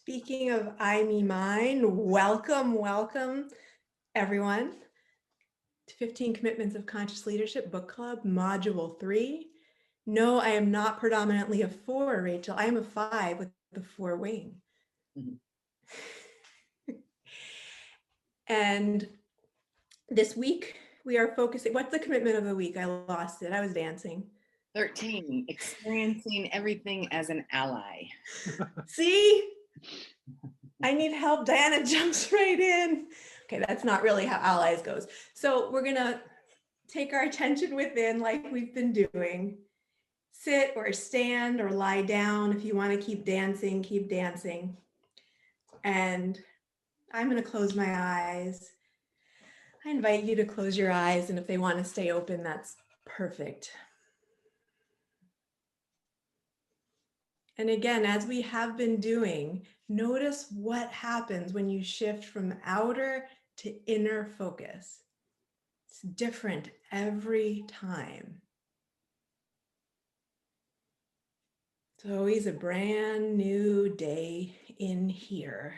Speaking of I, me, mine, welcome everyone to 15 Commitments of Conscious Leadership Book Club, Module 3. No, I am not predominantly a 4, Rachel. I am a 5 with the 4 wing. And this week we are focusing, what's the commitment of the week? I lost it. I was dancing. 13, experiencing everything as an ally. See? I need help. Diana jumps right in. Okay, that's not really how allies goes. So we're going to take our attention within like we've been doing. Sit or stand or lie down. If you want to keep dancing, keep dancing. And I'm going to close my eyes. I invite you to close your eyes, and if they want to stay open, that's perfect. And again, as we have been doing, notice what happens when you shift from outer to inner focus. It's different every time. It's always a brand new day in here.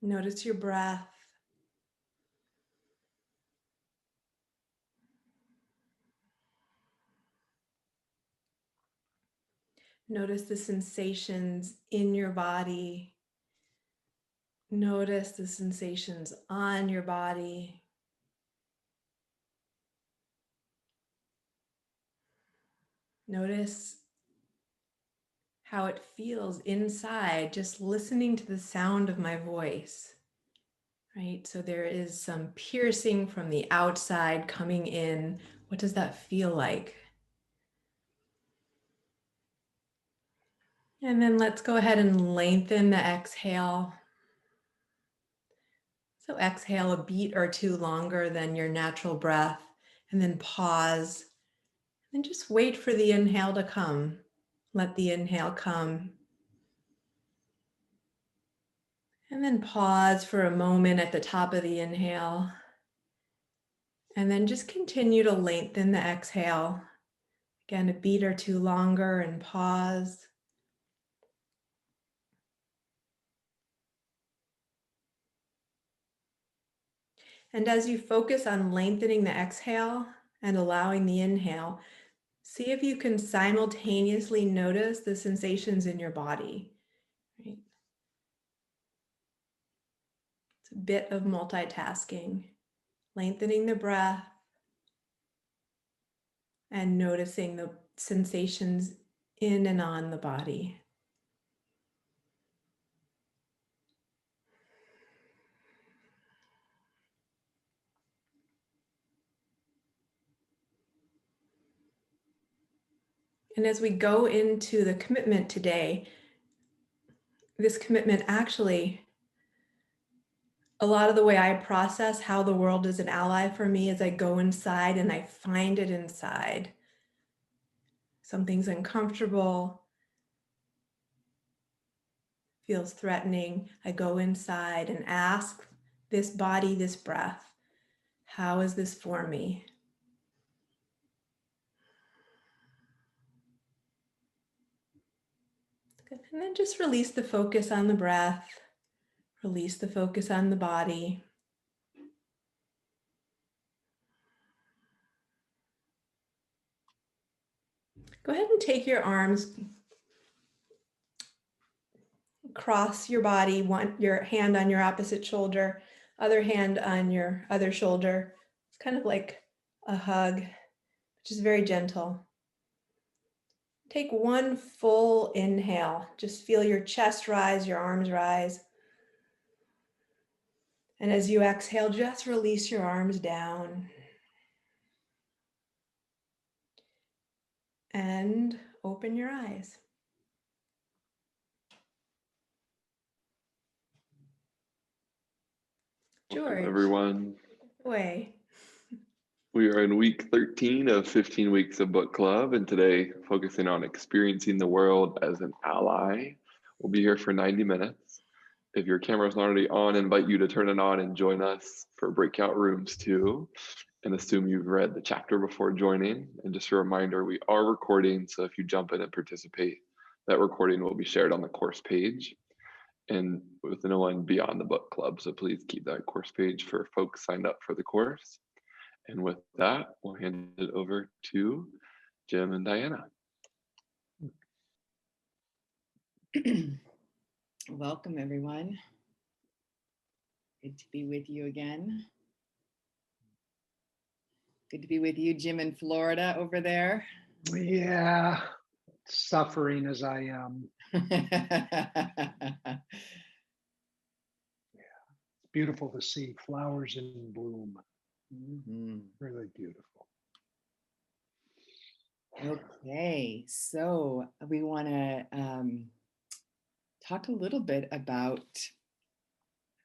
Notice your breath. Notice the sensations in your body. Notice the sensations on your body. Notice how it feels inside, just listening to the sound of my voice, right? So there is some piercing from the outside coming in. What does that feel like? And then let's go ahead and lengthen the exhale. So exhale a beat or two longer than your natural breath, and then pause, and just wait for the inhale to come. Let the inhale come. And then pause for a moment at the top of the inhale. And then just continue to lengthen the exhale. Again, a beat or two longer and pause. And as you focus on lengthening the exhale and allowing the inhale, see if you can simultaneously notice the sensations in your body. Right? It's a bit of multitasking, lengthening the breath and noticing the sensations in and on the body. And as we go into the commitment today, this commitment actually, a lot of the way I process how the world is an ally for me is I go inside and I find it inside. Something's uncomfortable, feels threatening. I go inside and ask this body, this breath, how is this for me? And then just release the focus on the breath, release the focus on the body. Go ahead and take your arms, cross your body, your hand on your opposite shoulder, other hand on your other shoulder. It's kind of like a hug, which is very gentle. Take one full inhale. Just feel your chest rise, your arms rise. And as you exhale, just release your arms down. And open your eyes. George. Welcome, everyone. Way. We are in week 13 of 15 weeks of book club, and today focusing on experiencing the world as an ally. We'll be here for 90 minutes. If your camera's not already on, I invite you to turn it on and join us for breakout rooms too. and assume you've read the chapter before joining. And just a reminder, we are recording, so if you jump in and participate, that recording will be shared on the course page and with no one beyond the book club. So please keep that course page for folks signed up for the course. And with that, we'll hand it over to Jim and Diana. Welcome, everyone. Good to be with you again. Good to be with you, Jim, in Florida over there. Yeah, suffering as I am. It's beautiful to see flowers in bloom. Mhm. Really beautiful. Okay, so we want to talk a little bit about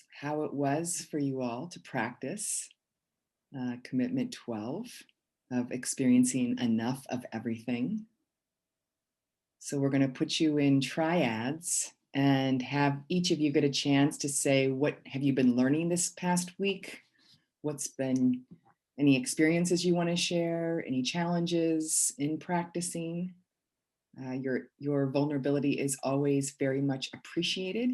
how it was for you all to practice commitment 12 of experiencing enough of everything. So we're going to put you in triads and have each of you get a chance to say, what have you been learning this past week? What's been any experiences you want to share, any challenges in practicing? Your vulnerability is always very much appreciated.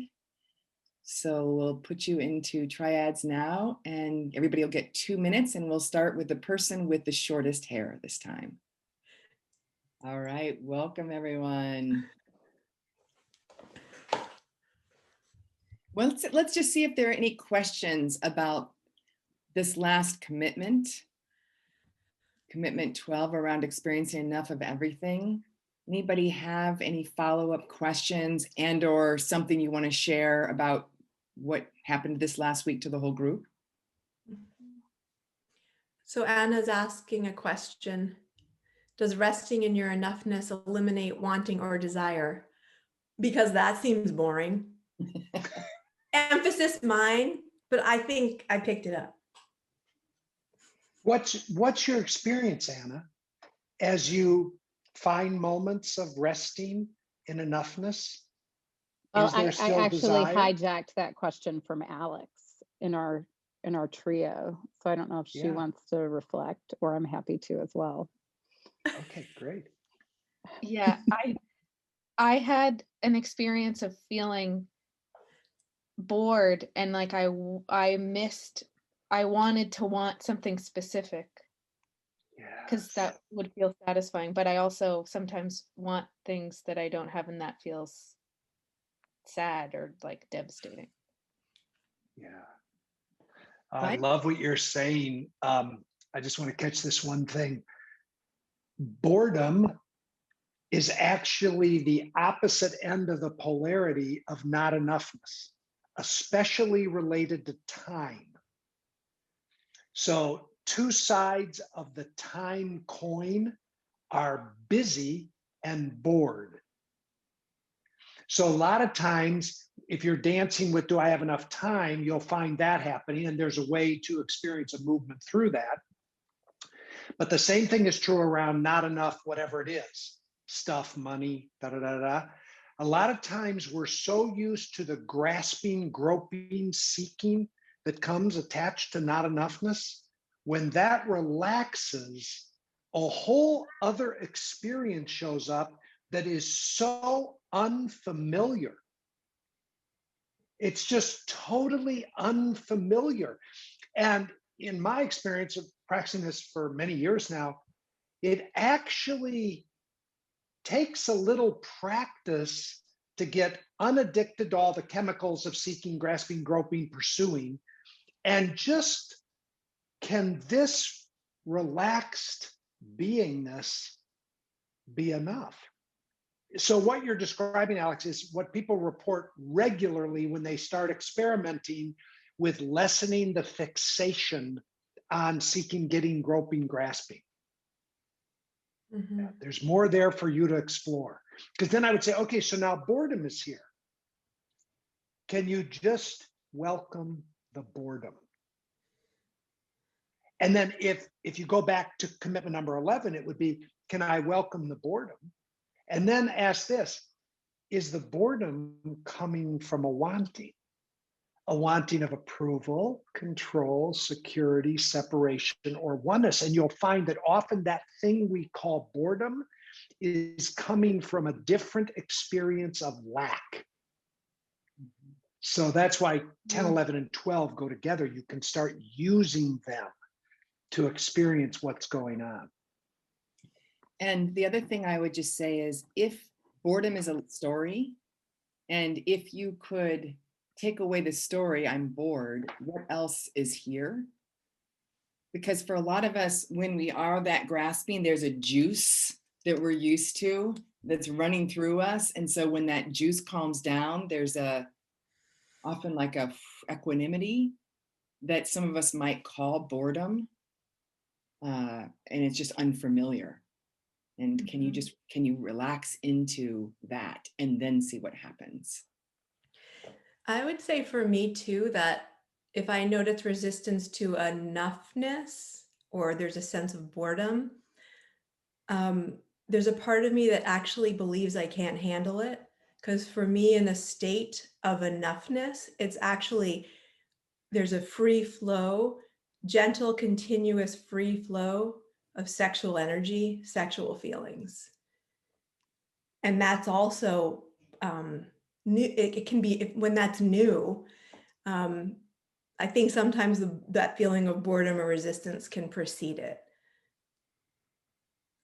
So we'll put you into triads now, and everybody will get 2 minutes, and we'll start with the person with the shortest hair this time. All right, welcome everyone. Well, let's just see if there are any questions about this last commitment, commitment 12, around experiencing enough of everything. Anybody have any follow-up questions and or something you want to share about what happened this last week to the whole group? So Anna's asking a question. Does resting in your enoughness eliminate wanting or desire? Because that seems boring. Emphasis mine, but I think I picked it up. What's your experience, Anna, as you find moments of resting in enoughness? Oh, Is there I still actually desire? hijacked that question from Alex in our trio. So I don't know if she Yeah. wants to reflect, or I'm happy to as well. Okay, great. Yeah, I had an experience of feeling bored and like I wanted to want something specific because that would feel satisfying, but I also sometimes want things that I don't have, and that feels sad or like devastating. Yeah. I love what you're saying. I just want to catch this one thing. Boredom is actually the opposite end of the polarity of not enoughness, especially related to time. So two sides of the time coin are busy and bored. So a lot of times, if you're dancing with, do I have enough time, you'll find that happening, and there's a way to experience a movement through that. But the same thing is true around not enough, whatever it is, stuff, money, da-da-da-da. A lot of times we're so used to the grasping, groping, seeking that comes attached to not enoughness. When that relaxes, a whole other experience shows up that is so unfamiliar. It's just totally unfamiliar. And in my experience of practicing this for many years now, it actually takes a little practice to get unaddicted to all the chemicals of seeking, grasping, groping, pursuing, and just can this relaxed beingness be enough? So what you're describing, Alex, is what people report regularly when they start experimenting with lessening the fixation on seeking, getting, groping, grasping. Mm-hmm. Yeah, there's more there for you to explore. Because then I would say, okay, so now boredom is here. Can you just welcome the boredom? And then if you go back to commitment number 11, it would be, can I welcome the boredom? And then ask this, is the boredom coming from a wanting? a wanting of approval, control, security, separation, or oneness. And you'll find that often that thing we call boredom is coming from a different experience of lack. So that's why 10, 11, and 12 go together. You can start using them to experience what's going on. And the other thing I would just say is, if boredom is a story, and if you could take away the story, I'm bored, what else is here? Because for a lot of us, when we are that grasping, there's a juice that we're used to that's running through us. And so when that juice calms down, there's often like a equanimity that some of us might call boredom. And it's just unfamiliar. And can you relax into that and then see what happens? I would say for me too, that if I notice resistance to enoughness, or there's a sense of boredom, there's a part of me that actually believes I can't handle it. Because for me, in a state of enoughness, it's actually, there's a free flow, gentle, continuous free flow of sexual energy, sexual feelings. And that's also new. It can be, when that's new, I think sometimes that feeling of boredom or resistance can precede it.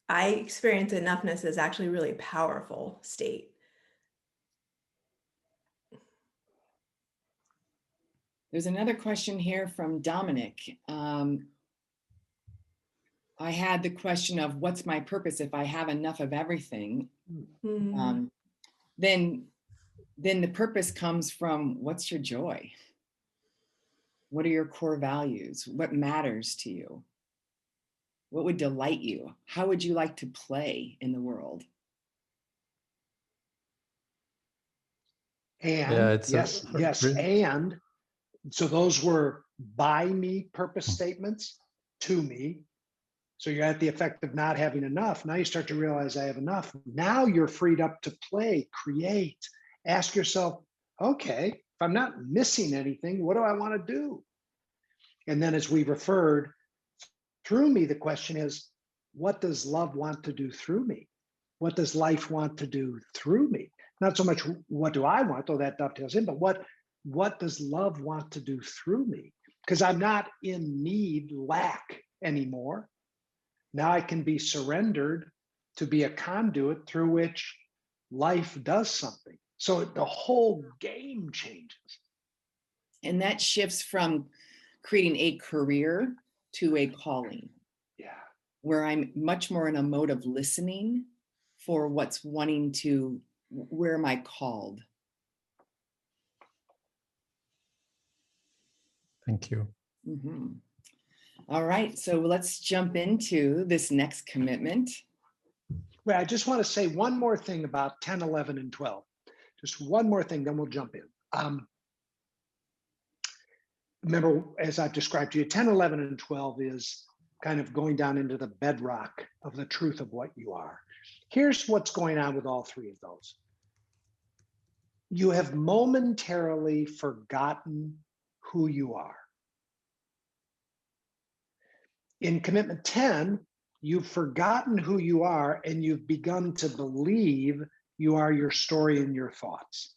I experience enoughness as actually a really powerful state. There's another question here from Dominic. I had the question of, what's my purpose if I have enough of everything? Then the purpose comes from, what's your joy? What are your core values? What matters to you? What would delight you? How would you like to play in the world? And Yeah, it's yes. And so those were by me purpose statements to me. So you're at the effect of not having enough. Now you start to realize I have enough. Now you're freed up to play, create, ask yourself, okay, if I'm not missing anything, what do I want to do? And then as we referred, through me, the question is, what does love want to do through me? What does life want to do through me? Not so much what do I want, though that dovetails in, but what does love want to do through me? Because I'm not in need, lack anymore. Now I can be surrendered to be a conduit through which life does something. So the whole game changes. And that shifts from creating a career to a calling. Yeah. Where I'm much more in a mode of listening for what's wanting to, where am I called? Thank you. Mm-hmm. All right, so let's jump into this next commitment. Well, I just want to say one more thing about 10, 11, and 12. Just one more thing, then we'll jump in. Remember, as I've described to you, 10, 11, and 12 is kind of going down into the bedrock of the truth of what you are. Here's what's going on with all three of those. You have momentarily forgotten who you are. In commitment 10, you've forgotten who you are and you've begun to believe you are your story and your thoughts.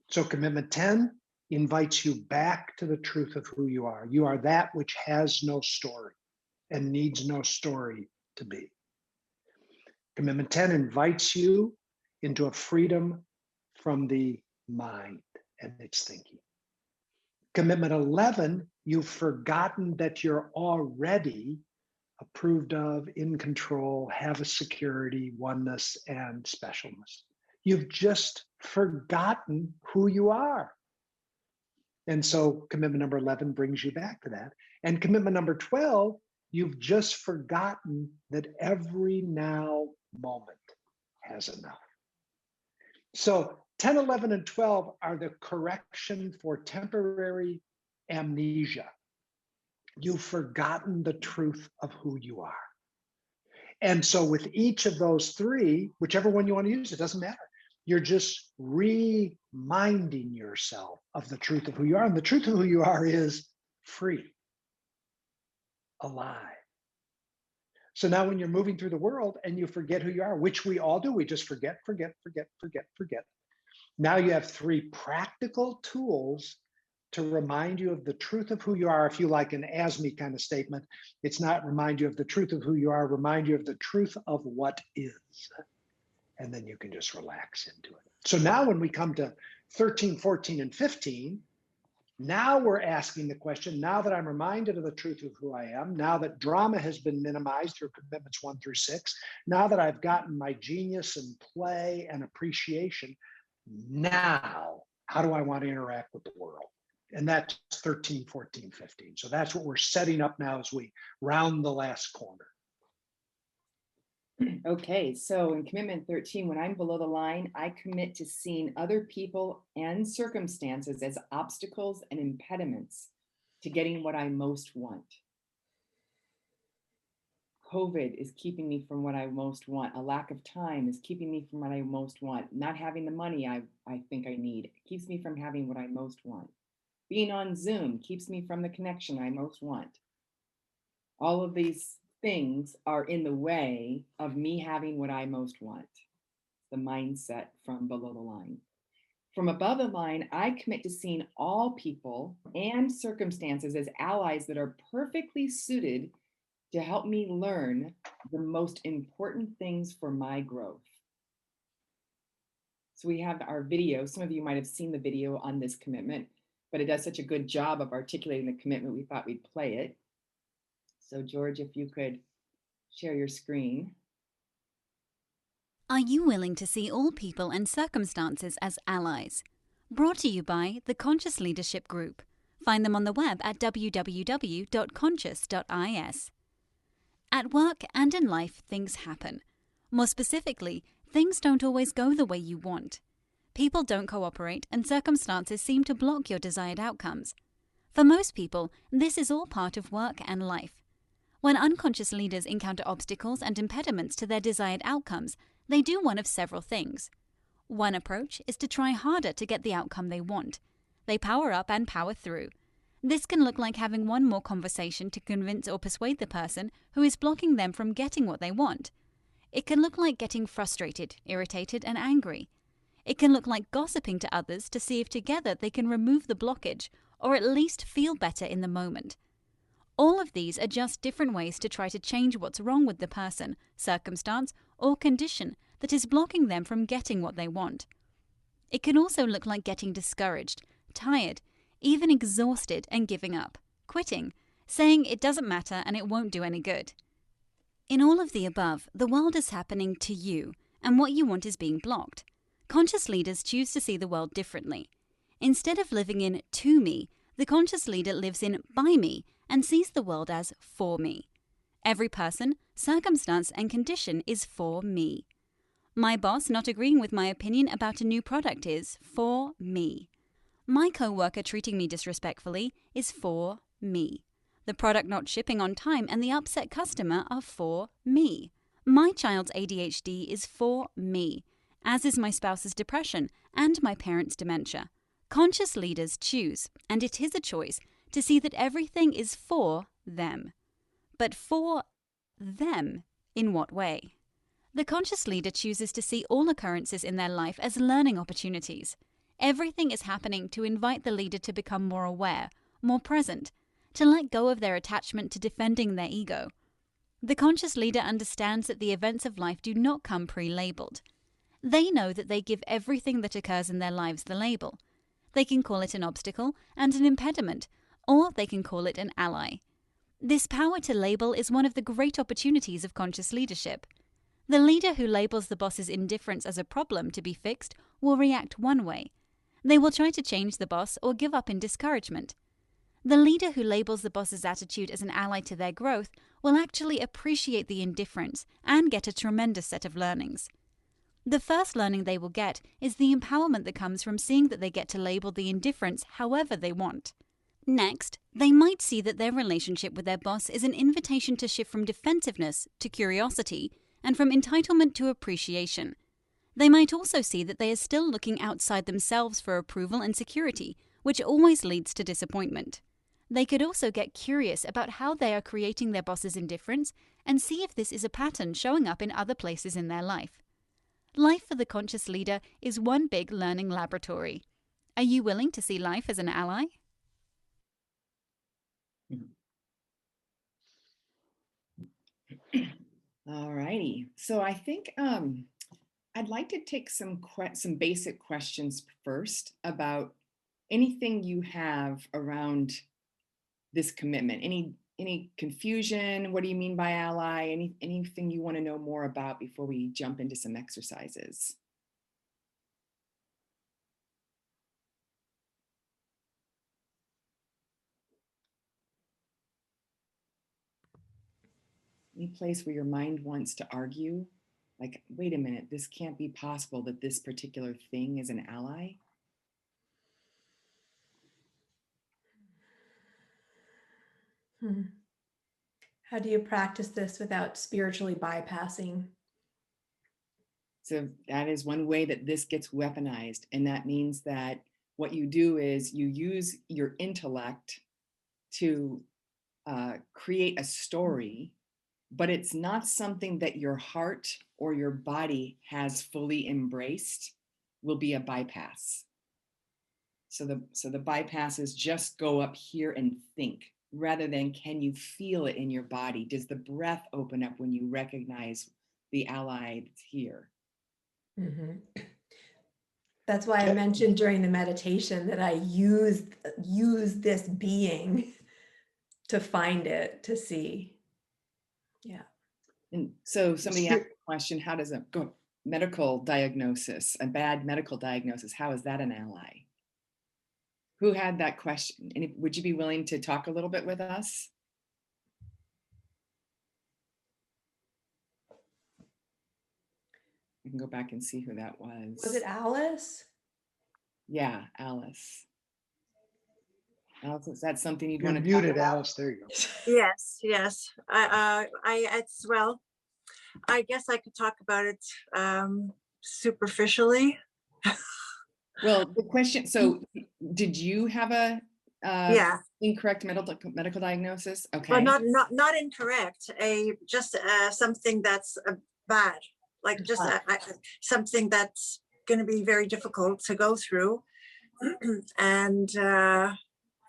So commitment 10 invites you back to the truth of who you are. You are that which has no story and needs no story to be. Commitment 10 invites you into a freedom from the mind and its thinking. Commitment 11, you've forgotten that you're already approved of, in control, have a security, oneness, and specialness. You've just forgotten who you are. And so commitment number 11 brings you back to that. And commitment number 12, you've just forgotten that every now moment has enough. So 10, 11, and 12 are the correction for temporary amnesia. You've forgotten the truth of who you are. And so with each of those three, whichever one you want to use, it doesn't matter. You're just reminding yourself of the truth of who you are. And the truth of who you are is free, alive. So now when you're moving through the world and you forget who you are, which we all do, we just forget. Now you have 3 practical tools to remind you of the truth of who you are. If you like an ASME kind of statement, it's not remind you of the truth of who you are, remind you of the truth of what is. And then you can just relax into it. So now when we come to 13, 14, and 15, now we're asking the question, now that I'm reminded of the truth of who I am, now that drama has been minimized through commitments 1 through 6, now that I've gotten my genius and play and appreciation, now how do I want to interact with the world? And that's 13, 14, 15. So that's what we're setting up now as we round the last corner. Okay, so in commitment 13, when I'm below the line, I commit to seeing other people and circumstances as obstacles and impediments to getting what I most want. COVID is keeping me from what I most want. A lack of time is keeping me from what I most want. Not having the money I think I need keeps me from having what I most want. Being on Zoom keeps me from the connection I most want. All of these things are in the way of me having what I most want. The mindset from below the line. From above the line, I commit to seeing all people and circumstances as allies that are perfectly suited to help me learn the most important things for my growth. So we have our video. Some of you might have seen the video on this commitment, but it does such a good job of articulating the commitment, we thought we'd play it. So George, if you could share your screen. Are you willing to see all people and circumstances as allies? Brought to you by the Conscious Leadership Group. Find them on the web at www.conscious.is. At work and in life, things happen. More specifically, things don't always go the way you want. People don't cooperate and circumstances seem to block your desired outcomes. For most people, this is all part of work and life. When unconscious leaders encounter obstacles and impediments to their desired outcomes, they do one of several things. One approach is to try harder to get the outcome they want. They power up and power through. This can look like having one more conversation to convince or persuade the person who is blocking them from getting what they want. It can look like getting frustrated, irritated, and angry. It can look like gossiping to others to see if together they can remove the blockage or at least feel better in the moment. All of these are just different ways to try to change what's wrong with the person, circumstance, or condition that is blocking them from getting what they want. It can also look like getting discouraged, tired, even exhausted and giving up, quitting, saying it doesn't matter and it won't do any good. In all of the above, the world is happening to you, and what you want is being blocked. Conscious leaders choose to see the world differently. Instead of living in to me, the conscious leader lives in by me and sees the world as for me. Every person, circumstance, and condition is for me. My boss not agreeing with my opinion about a new product is for me. My co-worker treating me disrespectfully is for me. The product not shipping on time and the upset customer are for me. My child's ADHD is for me, as is my spouse's depression and my parents' dementia. Conscious leaders choose, and it is a choice, to see that everything is for them. But for them, in what way? The conscious leader chooses to see all occurrences in their life as learning opportunities. Everything is happening to invite the leader to become more aware, more present, to let go of their attachment to defending their ego. The conscious leader understands that the events of life do not come pre-labeled. They know that they give everything that occurs in their lives the label. They can call it an obstacle and an impediment, or they can call it an ally. This power to label is one of the great opportunities of conscious leadership. The leader who labels the boss's indifference as a problem to be fixed will react one way. They will try to change the boss or give up in discouragement. The leader who labels the boss's attitude as an ally to their growth will actually appreciate the indifference and get a tremendous set of learnings. The first learning they will get is the empowerment that comes from seeing that they get to label the indifference however they want. Next, they might see that their relationship with their boss is an invitation to shift from defensiveness to curiosity and from entitlement to appreciation. They might also see that they are still looking outside themselves for approval and security, which always leads to disappointment. They could also get curious about how they are creating their boss's indifference and see if this is a pattern showing up in other places in their life. Life for the conscious leader is one big learning laboratory. Are you willing to see life as an ally? All righty. So I think I'd like to take some basic questions first about anything you have around this commitment. Any confusion? What do you mean by ally? Anything you want to know more about before we jump into some exercises? Any place where your mind wants to argue? Like, wait a minute, this can't be possible that this particular thing is an ally? How do you practice this without spiritually bypassing? So that is one way that this gets weaponized. And that means that what you do is you use your intellect to create a story, but it's not something that your heart or your body has fully embraced, will be a bypass. So the bypasses just go up here and think, rather than can you feel it in your body? Does the breath open up when you recognize the ally that's here? Mm-hmm. That's why I mentioned during the meditation that I use this being to find it, to see. Yeah. And so somebody asked the question, how does a medical diagnosis, a bad medical diagnosis, how is that an ally? Who had that question? And would you be willing to talk a little bit with us? You can go back and see who that was. Was it Alice? Yeah, Alice. Alice, is that something you'd You're want to muted, talk about? Alice. There you go. Yes. It's, well, I guess I could talk about it superficially. Well, the question, so did you have a Yeah, incorrect medical diagnosis? Okay. but not incorrect. Just something that's bad, like just something that's going to be very difficult to go through. And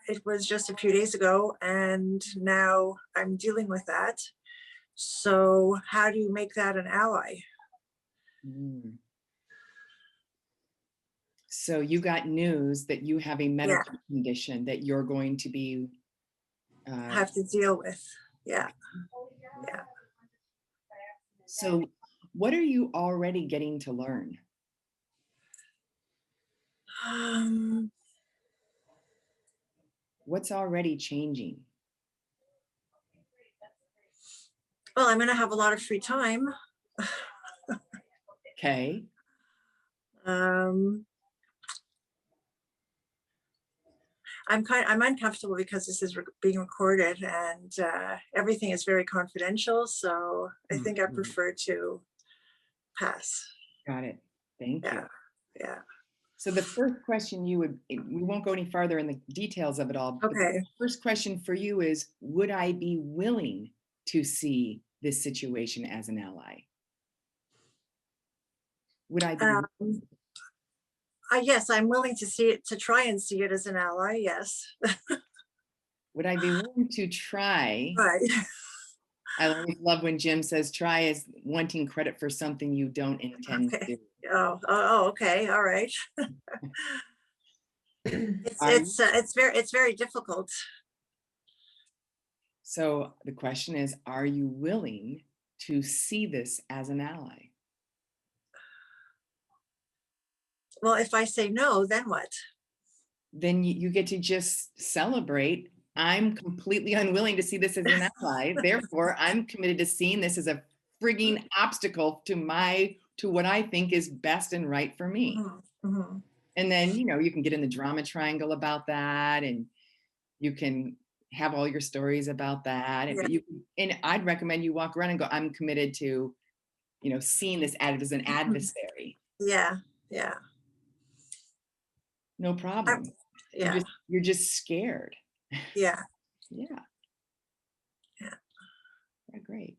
it was just a few days ago, and now I'm dealing with that. So how do you make that an ally? So you got news that you have a medical condition that you're going to be have to deal with. Yeah. So what are you already getting to learn? What's already changing? Well, I'm going to have a lot of free time. Okay. I'm uncomfortable because this is being recorded, and everything is very confidential. So I think I prefer to pass. Got it. Thank you. Yeah. So the first question we won't go any farther in the details of it all. But Okay. the first question for you is, would I be willing to see this situation as an ally? Would I be? Yes, I'm willing to see it, to try and see it as an ally. Yes. Would I be willing to try? Right. I always love when Jim says try as wanting credit for something you don't intend to do. Oh, okay. All right. It's very difficult. So the question is, are you willing to see this as an ally? Well, if I say no, then what? Then you get to just celebrate. I'm completely unwilling to see this as an ally. Therefore, I'm committed to seeing this as a frigging obstacle to what I think is best and right for me. Mm-hmm. And then, you can get in the drama triangle about that, and you can have all your stories about that. And I'd recommend you walk around and go, I'm committed to, seeing this as an adversary. Yeah. Yeah. No problem. Yeah. You're just scared. Yeah. Yeah. Yeah. Great.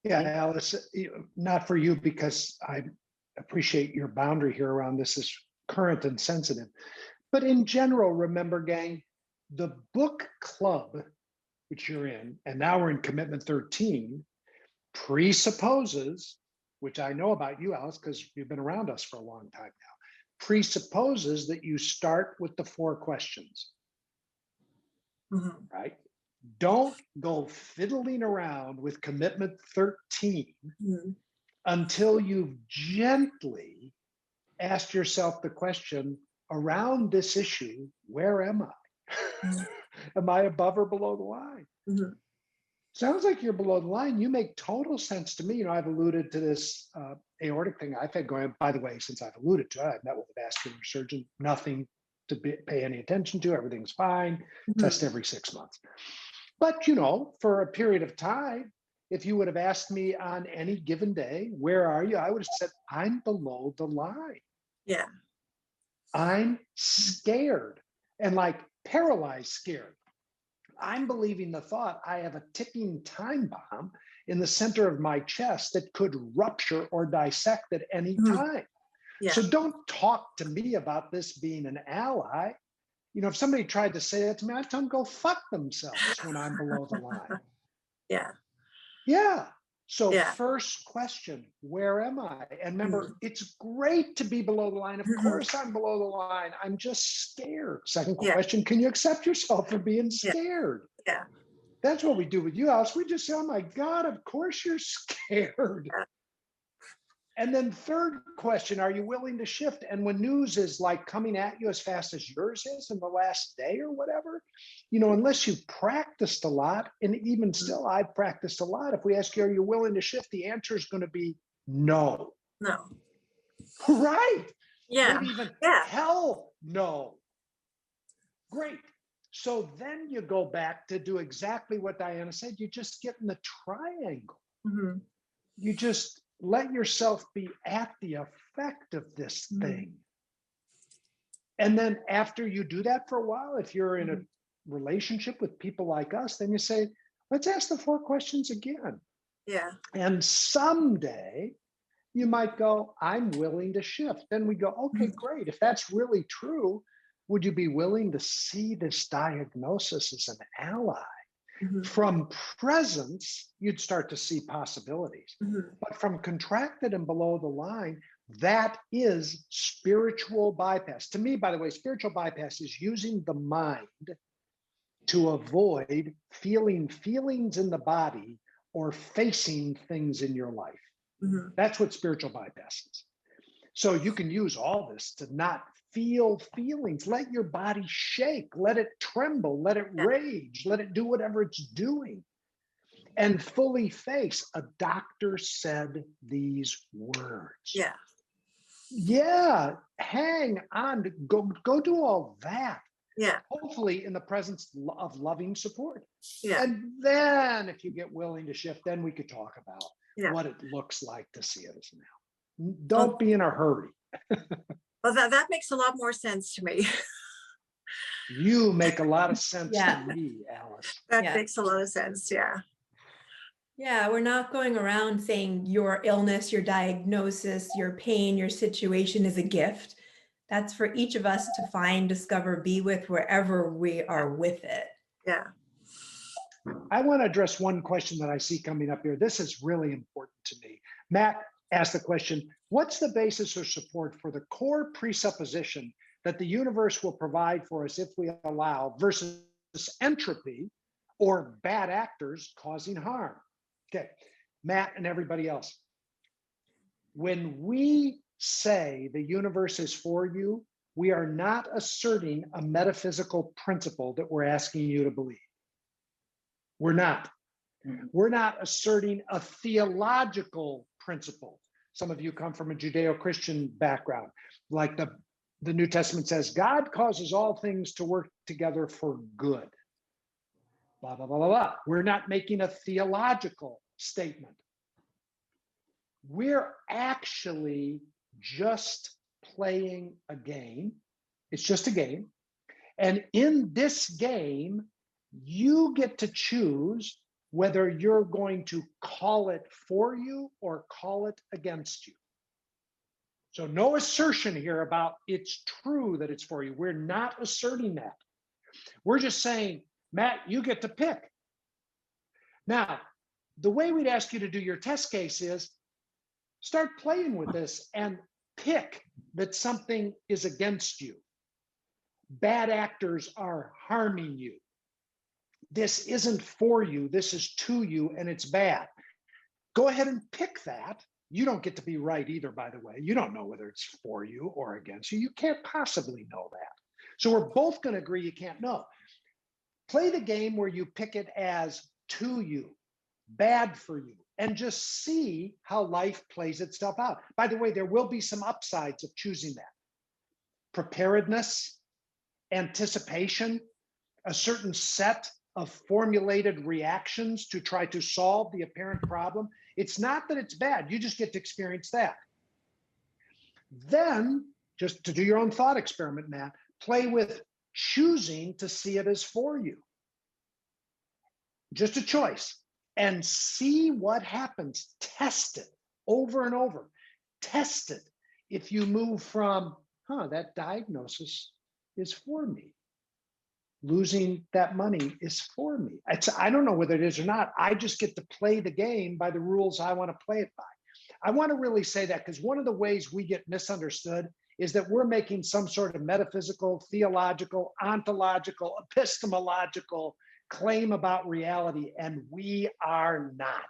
Yeah, Alice, not for you because I appreciate your boundary here around this is current and sensitive. But in general, remember, gang, the book club, which you're in, and now we're in commitment 13, presupposes, which I know about you, Alice, because you've been around us for a long time now, presupposes that you start with the 4 questions, Mhm. right? Don't go fiddling around with commitment 13 Mhm. until you've gently asked yourself the question around this issue, where am I? Mhm. Am I above or below the line? Mhm. Sounds like you're below the line. You make total sense to me. I've alluded to this aortic thing I've had going, by the way, since I've alluded to it. I've met with a vascular surgeon, nothing to pay any attention to. Everything's fine. Mhm. Test every 6 months. But, for a period of time, if you would have asked me on any given day, where are you? I would have said, I'm below the line. Yeah. I'm scared and like paralyzed scared. I'm believing the thought I have a ticking time bomb in the center of my chest that could rupture or dissect at any Mhm. time. Yeah. So don't talk to me about this being an ally. If somebody tried to say that to me, I'd tell them go fuck themselves when I'm below the line. Yeah. Yeah. So Yeah. first question, where am I? And remember, Mhm. it's great to be below the line. Of Mhm. course I'm below the line. I'm just scared. Second Yeah. question, can you accept yourself for being Yeah. scared? Yeah. That's what we do with you, Alice. We just say, oh my God, of course you're scared. Yeah. And then third question, are you willing to shift? And when news is like coming at you as fast as yours is in the last day or whatever, unless you've practiced a lot, and even still, I've practiced a lot. If we ask you, are you willing to shift? The answer is going to be no. No. Right. Yeah. Maybe even Yeah. hell no. Great. So then you go back to do exactly what Diana said. You just get in the triangle. Mhm. You just let yourself be at the effect of this Mhm. thing. And then after you do that for a while, if you're in a relationship with people like us, then you say, let's ask the 4 questions again. Yeah. And someday you might go, I'm willing to shift. Then we go, okay, great. If that's really true, would you be willing to see this diagnosis as an ally? Mhm. From presence, you'd start to see possibilities. Mhm. But from contracted and below the line, that is spiritual bypass. To me, by the way, spiritual bypass is using the mind to avoid feeling feelings in the body or facing things in your life. Mhm. That's what spiritual bypass is. So you can use all this to not feel feelings. Let your body shake, let it tremble, let it rage, let it do whatever it's doing. And fully face, a doctor said these words. Yeah. Yeah, hang on, go do all that. Yeah. Hopefully in the presence of loving support. Yeah. And then if you get willing to shift, then we could talk about Yeah. what it looks like to see it as now. Don't be in a hurry. Well, that makes a lot more sense to me. You make a lot of sense Yeah. to me, Alice. That Yeah. makes a lot of sense. Yeah. Yeah, we're not going around saying your illness, your diagnosis, your pain, your situation is a gift. That's for each of us to find, discover, be with wherever we are with it. Yeah. I want to address one question that I see coming up here. This is really important to me. Matt asked the question, what's the basis or support for the core presupposition that the universe will provide for us if we allow versus entropy or bad actors causing harm? Okay, Matt and everybody else. When we say the universe is for you, we are not asserting a metaphysical principle that we're asking you to believe. We're not. We're not asserting a theological principle. Some of you come from a Judeo-Christian background. Like the New Testament says, God causes all things to work together for good. Blah, blah, blah, blah, blah. We're not making a theological statement. we're actually just playing a game. It's just a game. And in this game, you get to choose whether you're going to call it for you or call it against you. So no assertion here about it's true that it's for you. We're not asserting that. We're just saying, Matt, you get to pick. Now, the way we'd ask you to do your test case is start playing with this and pick that something is against you. Bad actors are harming you. This isn't for you, this is to you, and it's bad. Go ahead and pick that. You don't get to be right either, by the way. You don't know whether it's for you or against you. You can't possibly know that. So we're both going to agree you can't know. Play the game where you pick it as to you, bad for you, and just see how life plays itself out. By the way, there will be some upsides of choosing that. Preparedness, anticipation, a certain set of formulated reactions to try to solve the apparent problem. It's not that it's bad, you just get to experience that. Then, just to do your own thought experiment, Matt, play with choosing to see it as for you. Just a choice, and see what happens. Test it over and over. Test it. If you move from, that diagnosis is for me. Losing that money is for me. I don't know whether it is or not. I just get to play the game by the rules I want to play it by. I want to really say that because one of the ways we get misunderstood is that we're making some sort of metaphysical, theological, ontological, epistemological claim about reality, and we are not.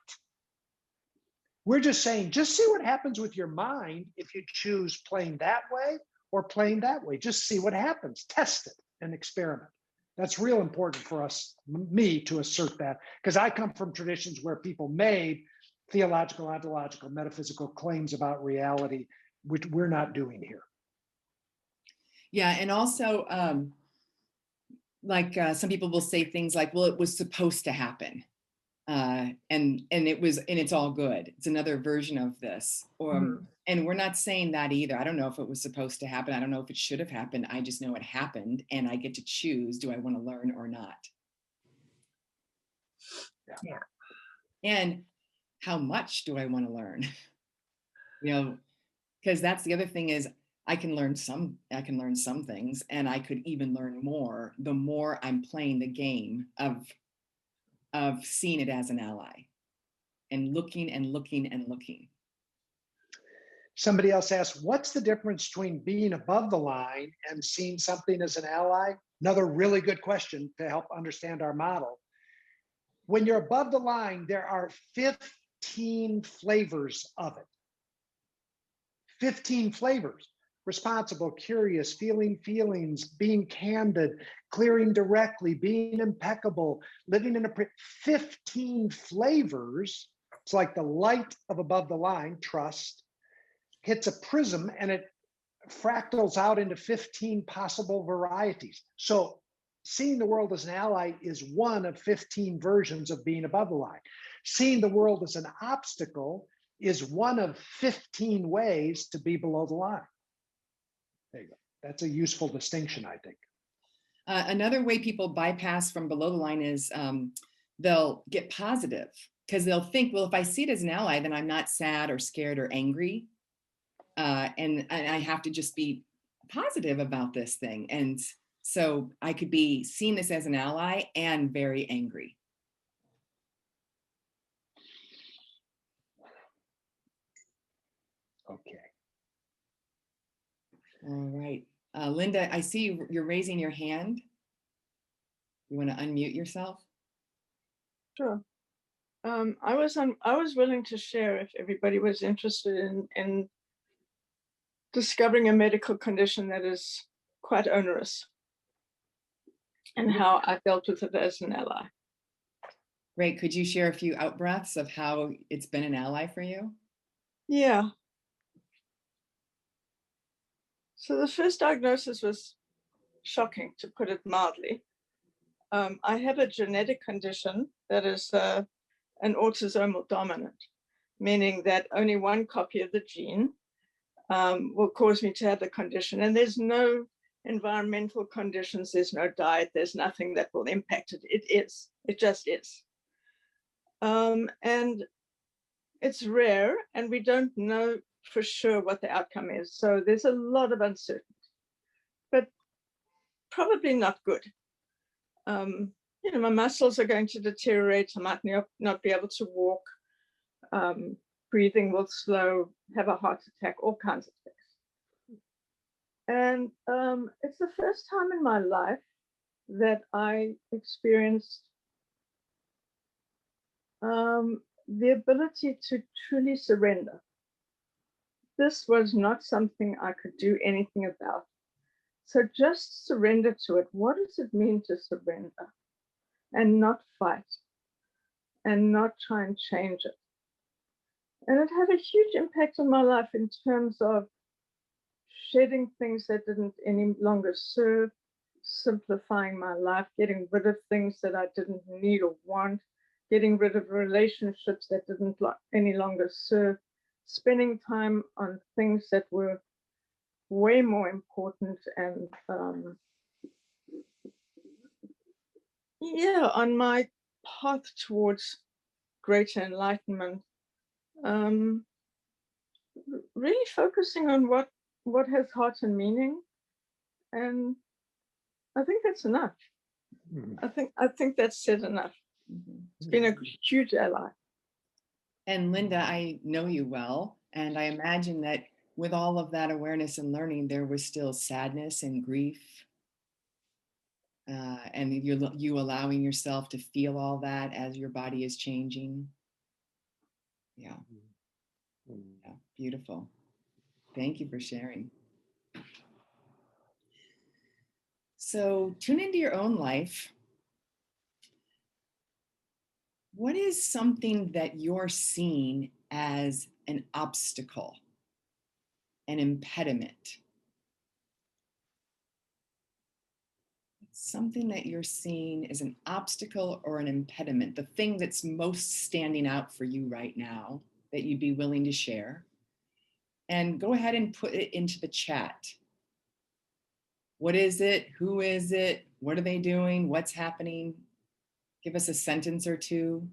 We're just saying, just see what happens with your mind if you choose playing that way or playing that way. Just see what happens. Test it and experiment. That's real important for us, me, to assert that, because I come from traditions where people made theological, ontological, metaphysical claims about reality, which we're not doing here. Yeah, and also, some people will say things like, well, it was supposed to happen. And it's all good. It's another version of this. And we're not saying that either. I don't know if it was supposed to happen. I don't know if it should have happened. I just know it happened, and I get to choose, do I want to learn or not? Yeah. And how much do I want to learn? Because that's the other thing is I can learn some things, and I could even learn more the more I'm playing the game of seeing it as an ally and looking and looking and looking. Somebody else asked, what's the difference between being above the line and seeing something as an ally? Another really good question to help understand our model. When you're above the line, there are 15 flavors of it. 15 flavors. Responsible, curious, feeling feelings, being candid, clearing directly, being impeccable, living in 15 flavors. It's like the light of above the line, trust, hits a prism and it fractals out into 15 possible varieties. So seeing the world as an ally is one of 15 versions of being above the line. Seeing the world as an obstacle is one of 15 ways to be below the line. There you go. That's a useful distinction, I think. Another way people bypass from below the line is they'll get positive because they'll think, well, if I see it as an ally, then I'm not sad or scared or angry. And I have to just be positive about this thing. And so I could be seeing this as an ally and very angry. Okay. All right. Linda, I see you're raising your hand. You want to unmute yourself? Sure. I was willing to share if everybody was interested in discovering a medical condition that is quite onerous and how I dealt with it as an ally. Great. Could you share a few out-breaths of how it's been an ally for you? Yeah. So the first diagnosis was shocking, to put it mildly. I have a genetic condition that is an autosomal dominant. meaning that only one copy of the gene will cause me to have the condition. And there's no environmental conditions, there's no diet, there's nothing that will impact it. It just is. And it's rare, and we don't know for sure what the outcome is. So there's a lot of uncertainty, but probably not good. You know, my muscles are going to deteriorate. I might not be able to walk. Breathing will slow, have a heart attack, all kinds of things. And it's the first time in my life that I experienced the ability to truly surrender. This was not something I could do anything about. So just surrender to it. What does it mean to surrender? And not fight and not try and change it. And it had a huge impact on my life in terms of shedding things that didn't any longer serve, simplifying my life, getting rid of things that I didn't need or want, getting rid of relationships that didn't any longer serve, spending time on things that were way more important, and yeah, on my path towards greater enlightenment, really focusing on what has heart and meaning, and I think that's enough. I think that's said enough. It's been a huge ally. And Linda, I know you well, and I imagine that with all of that awareness and learning, there was still sadness and grief, and you allowing yourself to feel all that as your body is changing. Yeah, yeah, beautiful. Thank you for sharing. So tune into your own life. What is something that you're seeing as an obstacle, an impediment? Something that you're seeing as an obstacle or an impediment, the thing that's most standing out for you right now that you'd be willing to share. And go ahead and put it into the chat. What is it? Who is it? What are they doing? What's happening? Give us a sentence or two.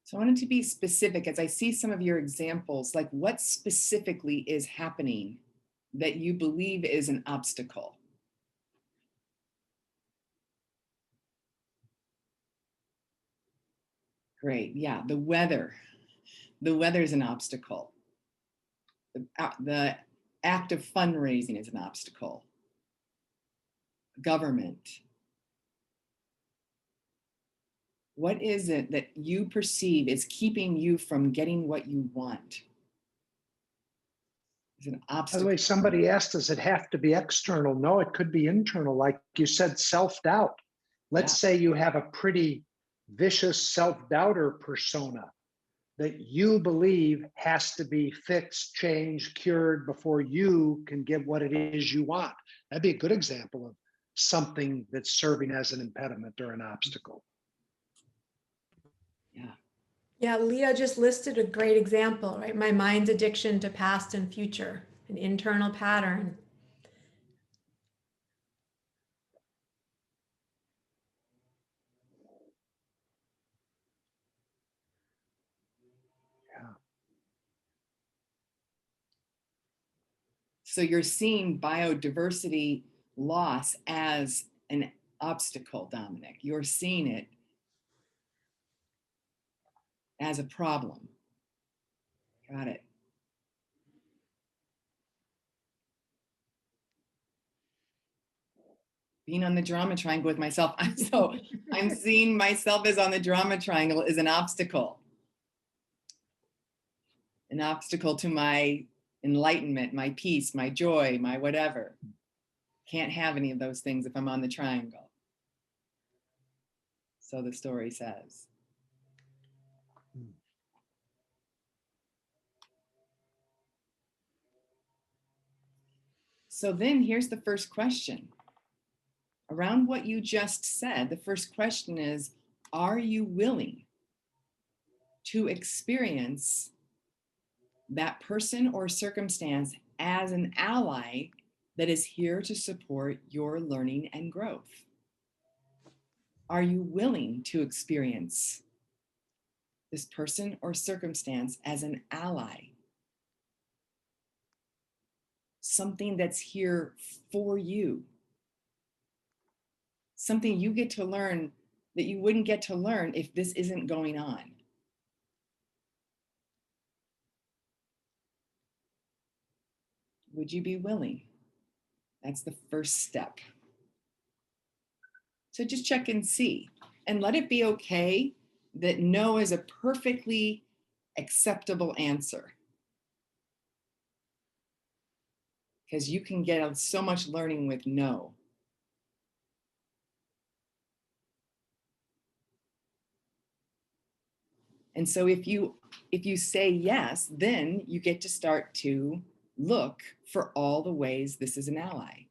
So I wanted to be specific as I see some of your examples, like what specifically is happening that you believe is an obstacle? Great, yeah, the weather. The weather is an obstacle. The act of fundraising is an obstacle. Government. What is it that you perceive is keeping you from getting what you want? It's an By the obstacle. way, somebody asked, does it have to be external? No, it could be internal. Like you said, self-doubt. Let's say you have a pretty vicious self-doubter persona that you believe has to be fixed, changed, cured before you can get what it is you want. That'd be a good example of something that's serving as an impediment or an obstacle. Yeah. Yeah, Leah just listed a great example, right? My mind's addiction to past and future, an internal pattern. So you're seeing biodiversity loss as an obstacle, Dominic. You're seeing it as a problem. Got it. Being on the drama triangle with myself. I'm seeing myself as on the drama triangle as an obstacle to my enlightenment, my peace, my joy, my whatever. Can't have any of those things if I'm on the triangle. So the story says. So then here's the first question. Around what you just said, the first question is, are you willing to experience that person or circumstance as an ally that is here to support your learning and growth? Are you willing to experience this person or circumstance as an ally? Something that's here for you. Something you get to learn that you wouldn't get to learn if this isn't going on. Would you be willing? That's the first step. So just check and see, and let it be okay that no is a perfectly acceptable answer. Because you can get so much learning with no. And so if you say yes, then you get to start to look for all the ways this is an ally.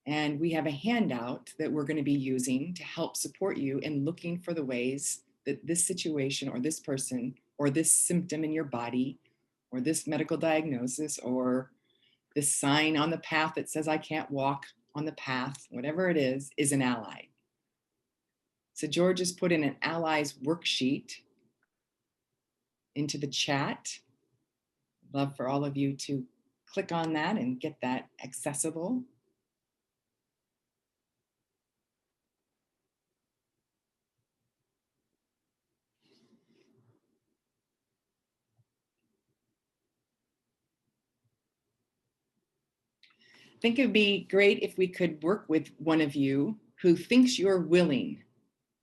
And we have a handout that we're going to be using to help support you in looking for the ways that this situation or this person or this symptom in your body or this medical diagnosis or this sign on the path that says I can't walk on the path, whatever it is an ally. So George has put in an allies worksheet into the chat. I'd love for all of you to click on that and get that accessible. I think it'd be great if we could work with one of you who thinks you're willing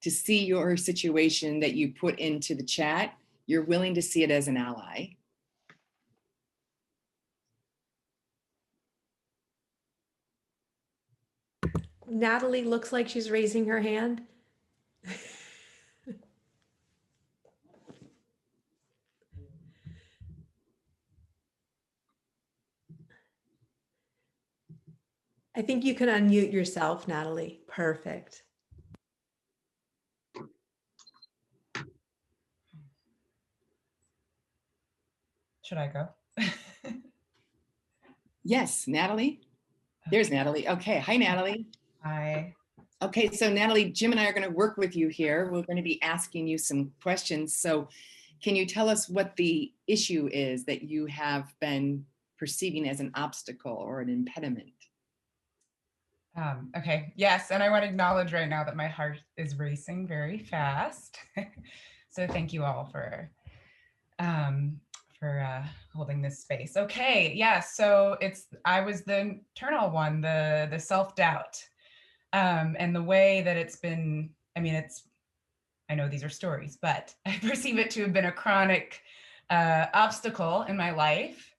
to see your situation that you put into the chat. You're willing to see it as an ally. Natalie looks like she's raising her hand. I think you can unmute yourself, Natalie. Perfect. Should I go? Yes, Natalie. There's Natalie. Okay. Hi, Natalie. Hi. Okay, so Natalie, Jim and I are going to work with you here. We're going to be asking you some questions. So can you tell us what the issue is that you have been perceiving as an obstacle or an impediment? Okay, yes, and I want to acknowledge right now that my heart is racing very fast. So thank you all for holding this space. Okay, yeah, so I was the internal one, the self-doubt. And the way that it's been, I know these are stories, but I perceive it to have been a chronic obstacle in my life.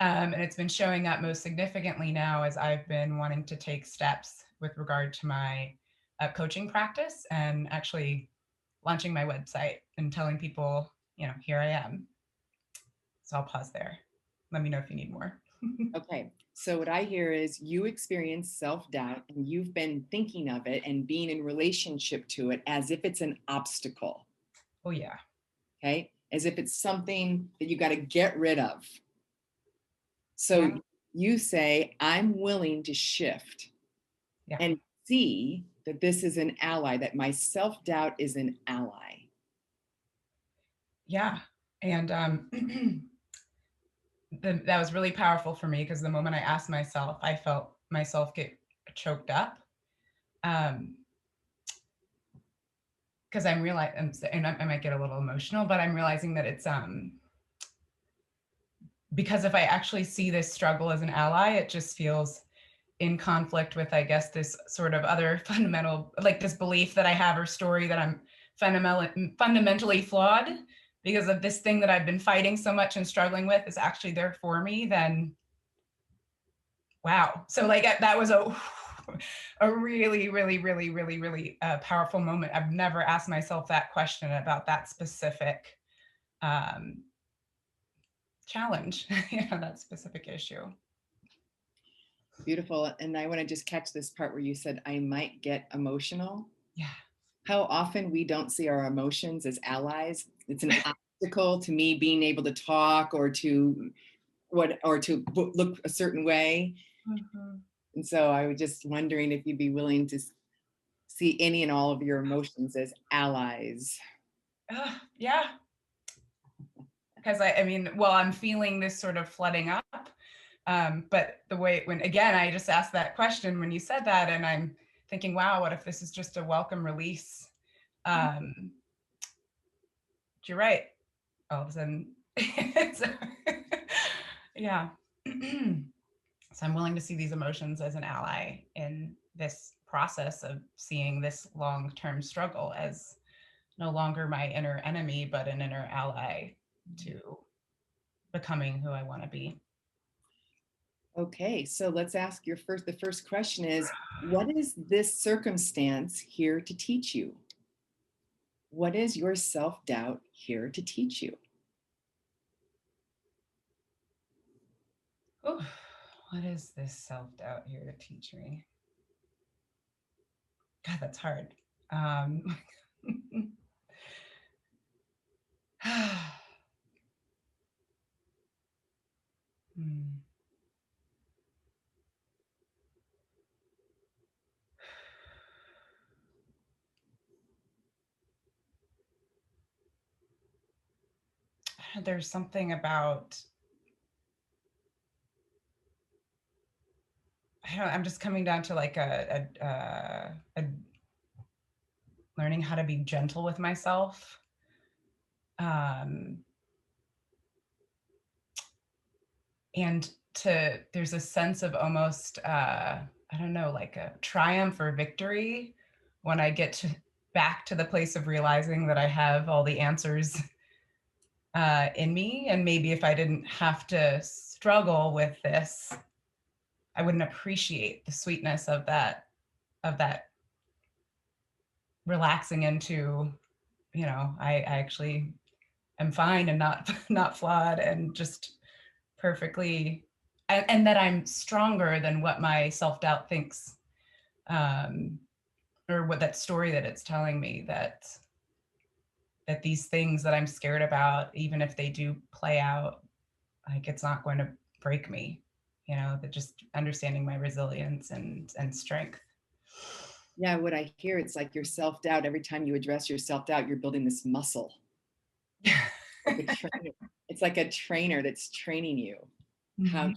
And it's been showing up most significantly now as I've been wanting to take steps with regard to my coaching practice and actually launching my website and telling people, here I am. So I'll pause there. Let me know if you need more. Okay, so what I hear is you experience self-doubt and you've been thinking of it and being in relationship to it as if it's an obstacle. Oh yeah. Okay, as if it's something that you got to get rid of. So you say, I'm willing to shift and see that this is an ally, that my self-doubt is an ally. Yeah, and that was really powerful for me, because the moment I asked myself, I felt myself get choked up. Because I'm realizing, and I might get a little emotional, but I'm realizing that it's because if I actually see this struggle as an ally, it just feels in conflict with, I guess, this sort of other fundamental, like this belief that I have or story that I'm fundamentally flawed because of this thing that I've been fighting so much and struggling with is actually there for me, then wow. So like that was a really, really, really, really, really powerful moment. I've never asked myself that question about that specific challenge, that specific issue. Beautiful. And I want to just catch this part where you said, I might get emotional. Yeah. How often we don't see our emotions as allies. It's an obstacle to me being able to talk or to look a certain way. Mm-hmm. And so I was just wondering if you'd be willing to see any and all of your emotions as allies. Yeah. Because I mean, well, I'm feeling this sort of flooding up. But the way when, again, I just asked that question when you said that, and I'm thinking, wow, what if this is just a welcome release? You're right. All of a sudden, yeah. So I'm willing to see these emotions as an ally in this process of seeing this long-term struggle as no longer my inner enemy, but an inner ally to becoming who I want to be. Okay, so let's ask the first question is, what is this circumstance here to teach you? What is your self-doubt here to teach you? Oh, what is this self-doubt here to teach me? God, that's hard. There's something about, I'm just coming down to like a learning how to be gentle with myself. And there's a sense of almost, I don't know, like a triumph or victory when I get back to the place of realizing that I have all the answers in me. And maybe if I didn't have to struggle with this, I wouldn't appreciate the sweetness of that relaxing into, I actually am fine and not flawed and just perfectly, and that I'm stronger than what my self-doubt thinks, or what that story that it's telling me, that these things that I'm scared about, even if they do play out, like it's not going to break me, that just understanding my resilience and strength. Yeah, what I hear, it's like your self-doubt, every time you address your self-doubt, you're building this muscle. It's like a trainer that's training you how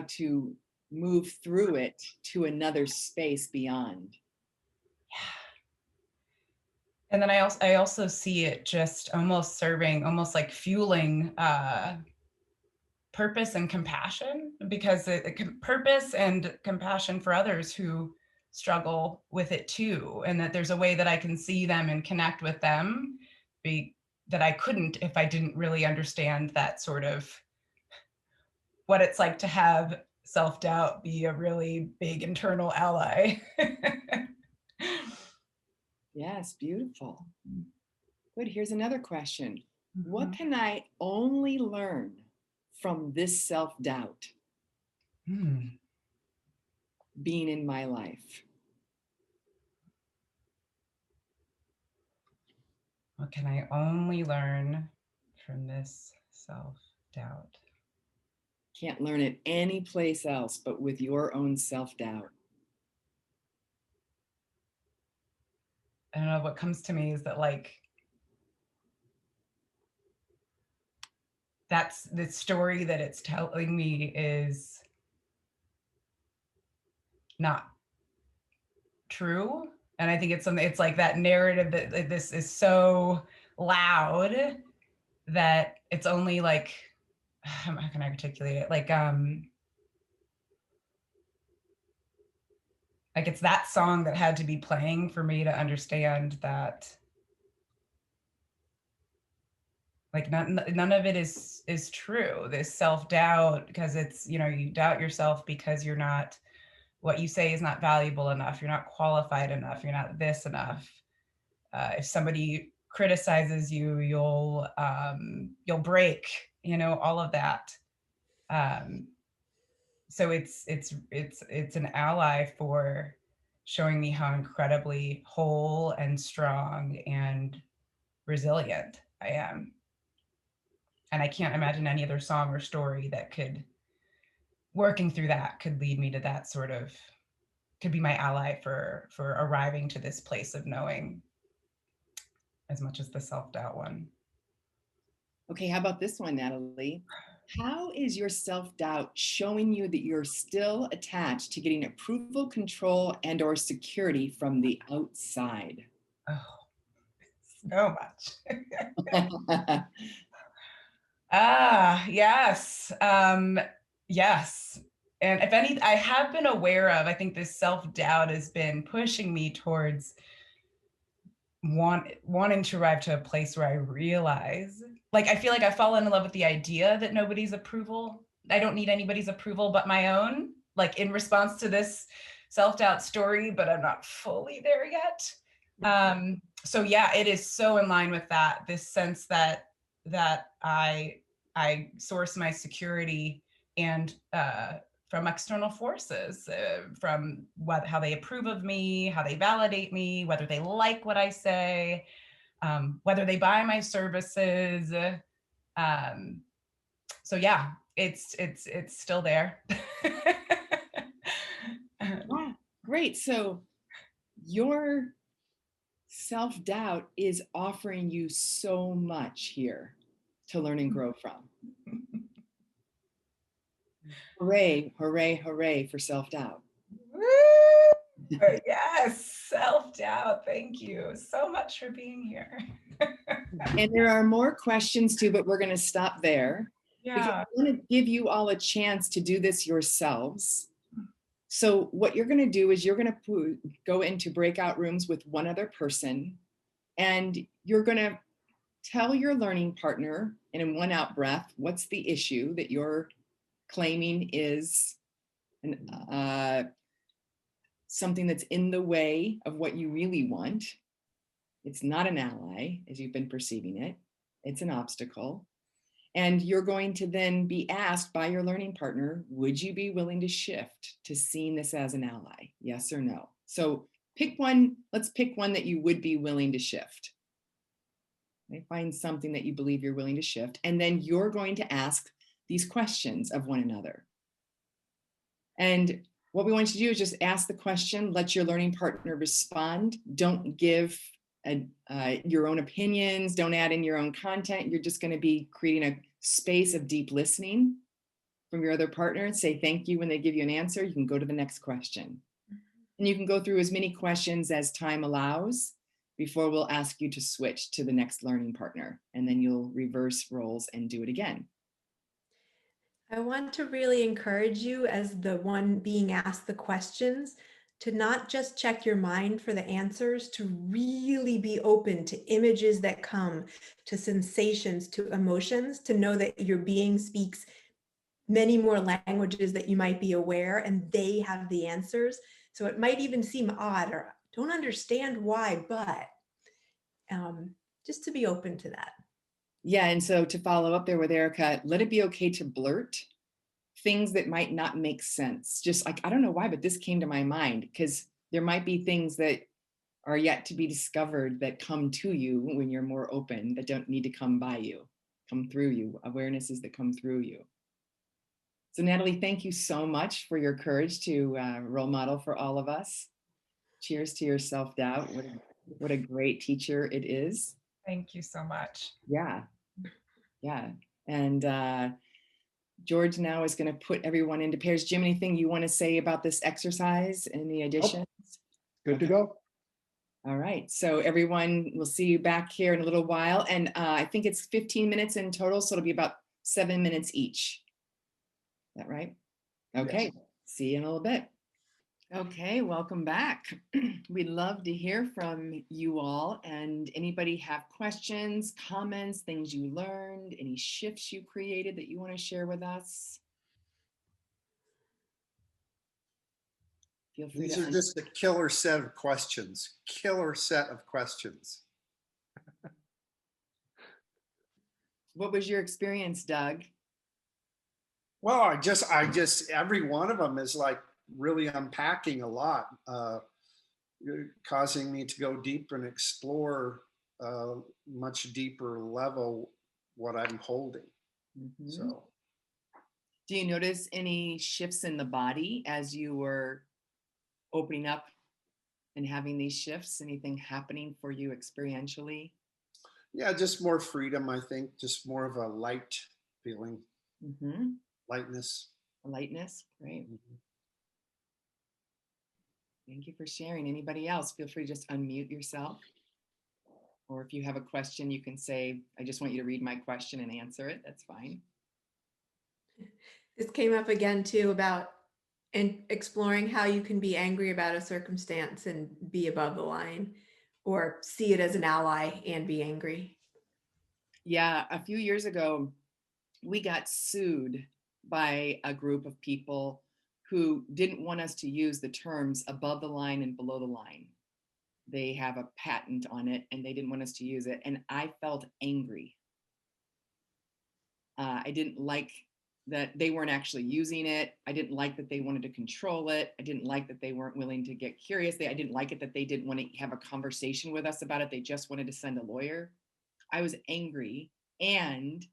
to move through it to another space beyond. Yeah. And then I also see it just almost serving, almost like fueling purpose and compassion, because purpose and compassion for others who struggle with it too, and that there's a way that I can see them and connect with them that I couldn't if I didn't really understand that sort of what it's like to have self-doubt be a really big internal ally. Yes, beautiful. Good. Here's another question. What can I only learn from this self-doubt being in my life? What can I only learn from this self-doubt? Can't learn it any place else but with your own self-doubt. I don't know, what comes to me is that that's the story that it's telling me is not true. And I think it's something, it's like that narrative that like, this is so loud that it's only like, how can I articulate it? Like it's that song that had to be playing for me to understand that like none of it is true. This self-doubt, because it's, you know, you doubt yourself because you're not, what you say is not valuable enough. You're not qualified enough. You're not this enough. If somebody criticizes you, you'll break, you know, all of that. So it's an ally for showing me how incredibly whole and strong and resilient I am. And I can't imagine any other song or story that could, working through that could lead me to that sort of, could be my ally for arriving to this place of knowing as much as the self-doubt one. Okay, how about this one, Natalie? How is your self-doubt showing you that you're still attached to getting approval, control, and or security from the outside? Oh, so much. Yes. Yes. And if any, I have been aware of, I think this self-doubt has been pushing me towards wanting to arrive to a place where I realize, like, I feel like I've fallen in love with the idea that nobody's approval, I don't need anybody's approval but my own, like in response to this self-doubt story, but I'm not fully there yet. So yeah, it is so in line with that, this sense that I source my security and from external forces, from how they approve of me, how they validate me, whether they like what I say, whether they buy my services. So yeah, it's still there. Wow, great. So your self-doubt is offering you so much here to learn and grow from. Hooray, hooray, hooray for self-doubt. Yes, self-doubt. Thank you so much for being here. And there are more questions too, but we're going to stop there. Yeah. Because I want to give you all a chance to do this yourselves. So what you're going to do is you're going to go into breakout rooms with one other person, and you're going to tell your learning partner in one out breath, what's the issue that you're claiming is something that's in the way of what you really want. It's not an ally as you've been perceiving it. It's an obstacle. And you're going to then be asked by your learning partner, would you be willing to shift to seeing this as an ally? Yes or no? So pick one, let's pick one that you would be willing to shift. Okay, find something that you believe you're willing to shift. And then you're going to ask these questions of one another. And what we want you to do is just ask the question, let your learning partner respond. Don't give your own opinions, don't add in your own content. You're just going to be creating a space of deep listening from your other partner and say thank you when they give you an answer. You can go to the next question. And you can go through as many questions as time allows before we'll ask you to switch to the next learning partner. And then you'll reverse roles and do it again. I want to really encourage you, as the one being asked the questions, to not just check your mind for the answers, to really be open to images that come, to sensations, to emotions, to know that your being speaks many more languages that you might be aware, and they have the answers. So it might even seem odd or don't understand why, but just to be open to that. Yeah, and so to follow up there with Erica, let it be okay to blurt things that might not make sense. Just like, I don't know why, but this came to my mind, because there might be things that are yet to be discovered that come to you when you're more open, that don't need to come by you, come through you, awarenesses that come through you. So Natalie, thank you so much for your courage to role model for all of us. Cheers to your self-doubt. What a great teacher it is. Thank you so much. Yeah. Yeah. And George now is going to put everyone into pairs. Jim, anything you want to say about this exercise? Any additions? Good to go. All right, so everyone, we'll see you back here in a little while. And I think it's 15 minutes in total, so it'll be about 7 minutes each. Is that right? Okay, Yes. see you in a little bit. Okay, welcome back. We'd love to hear from you all, and anybody have questions, comments, things you learned, any shifts you created that you want to share with us? Feel free These to are just a killer set of questions. Killer set of questions. What was your experience, Doug? Well, I just, every one of them is like really unpacking a lot, causing me to go deep and explore much deeper level what I'm holding. Mm-hmm. So, do you notice any shifts in the body as you were opening up and having these shifts? Anything happening for you experientially? yeah, just more freedom, I think, just more of a light feeling. Mm-hmm. Lightness. Lightness, great. Mm-hmm. Thank you for sharing. Anybody else, feel free to just unmute yourself. Or if you have a question, you can say, I just want you to read my question and answer it. That's fine. This came up again too about exploring how you can be angry about a circumstance and be above the line, or see it as an ally and be angry. Yeah, a few years ago, we got sued by a group of people who didn't want us to use the terms above the line and below the line. They have a patent on it and they didn't want us to use it. And I felt angry. I didn't like that they weren't actually using it. I didn't like that they wanted to control it. I didn't like that they weren't willing to get curious. I didn't like it that they didn't want to have a conversation with us about it. They just wanted to send a lawyer. I was angry, and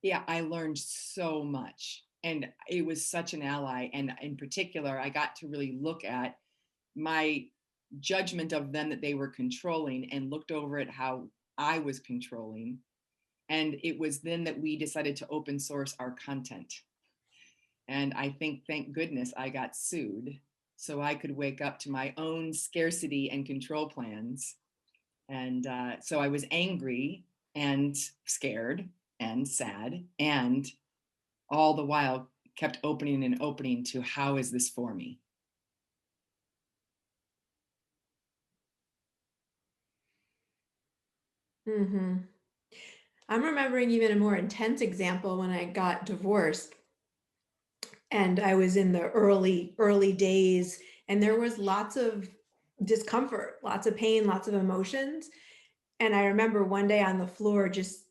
yeah, I learned so much, and it was such an ally. And in particular, I got to really look at my judgment of them that they were controlling and looked over at how I was controlling. And it was then that we decided to open source our content. And I think, thank goodness, I got sued so I could wake up to my own scarcity and control plans. And so I was angry and scared and sad, and all the while kept opening and opening to how is this for me? Mm-hmm. I'm remembering even a more intense example when I got divorced, and I was in the early days, and there was lots of discomfort, lots of pain, lots of emotions. And I remember one day on the floor, just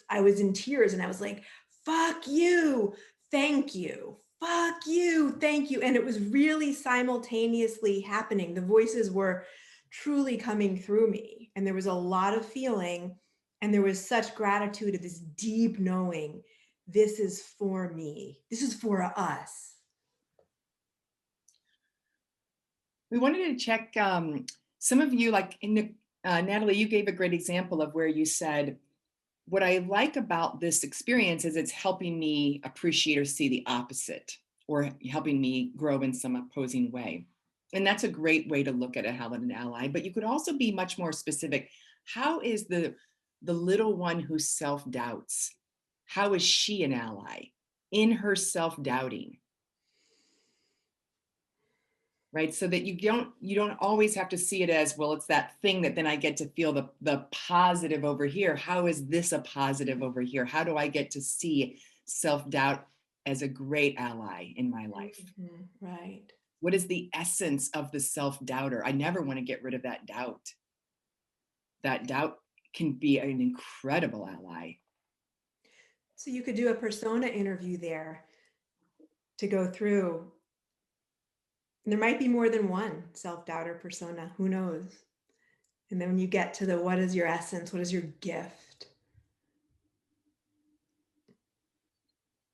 I was in tears, and I was like, fuck you, thank you, fuck you, thank you. And it was really simultaneously happening. The voices were truly coming through me, and there was a lot of feeling, and there was such gratitude of this deep knowing, this is for me, this is for us. We wanted to check some of you, like Natalie, you gave a great example of where you said, what I like about this experience is it's helping me appreciate or see the opposite, or helping me grow in some opposing way. And that's a great way to look at it, how an ally. But you could also be much more specific. How is the little one who self-doubts, how is she an ally in her self-doubting? Right, so that you don't always have to see it as, well, it's that thing that then I get to feel the positive over here. How is this a positive over here? How do I get to see self-doubt as a great ally in my life? Mm-hmm. Right. What is the essence of the self-doubter? I never want to get rid of that doubt. That doubt can be an incredible ally. So you could do a persona interview there to go through. There might be more than one self-doubter persona, who knows? And then when you get to the, what is your essence? What is your gift?